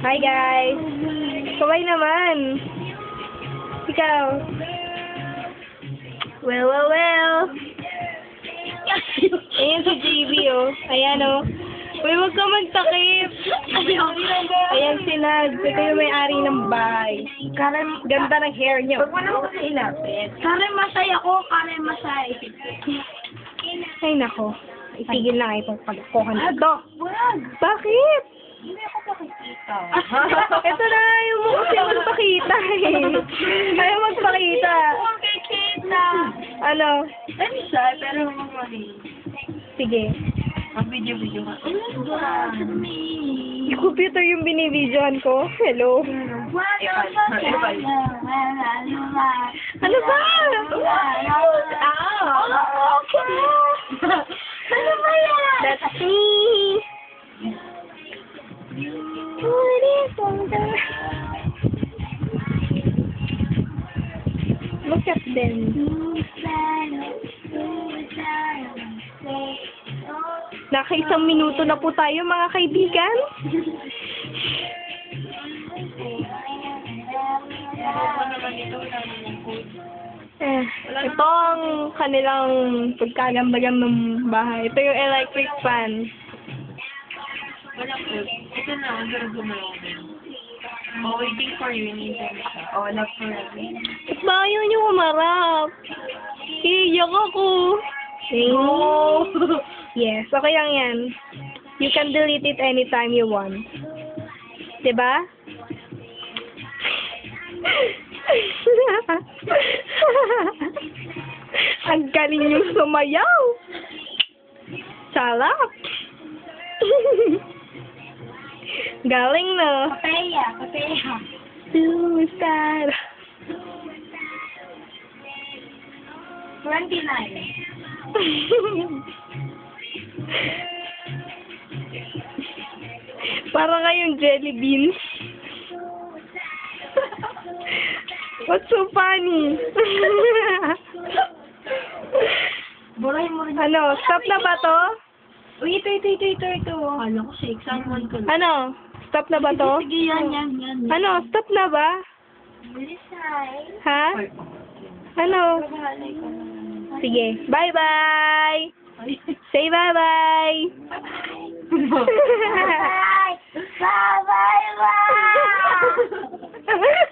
Hi guys! Kaway naman! Ikaw! Well! Ayan si JB oh. Ayan oh. Uy, huwag ka magtakip! Ayan si Nad. Ito yung may-ari ng bahay. Ganda ng hair niyo. Huwag mo naman kasi ilapit. Masay ako, masay. Ay nako. Itigil na itong pagkuhan ito. Wag! Bakit? Hindi ako makikita. Ito na, ayaw mo kasi magpakita eh. Ayaw magpakita. Makikita. Ano? I'm shy, pero mamali. Sige. Mag-video ka. Yung computer yung binibidyohan ko. Hello. Ano ba? Ano ba yan? That's me. What is on the... Look at them. Nakaisang minuto na po tayo mga kaibigan. Ito ang kanilang pagkagambagam ng bahay. Ito yung electric fan. Ito na, ang gano'n gumalaw. Oh, waiting for you. Oh, wala for you. Ba't ba ayaw niyo umarap? Iiyak ako. Oh! Yes, okay lang yan. You can delete it anytime you want. Diba? Ang galing yung sumayaw. Sarap. Galing no. Papaya. Superstar. 29. Para kayong jelly beans. What's so funny? Buray mo rin. Ano, stop na ba to? Uy, ito. Ano ko shake. Salmon ko. Ano, stop na ba to? Sige, yan. Ano, stop na ba? Bilisay. Ha? Ano? Sige, bye-bye! Say bye-bye! Bye! Bye! Bye! Bye!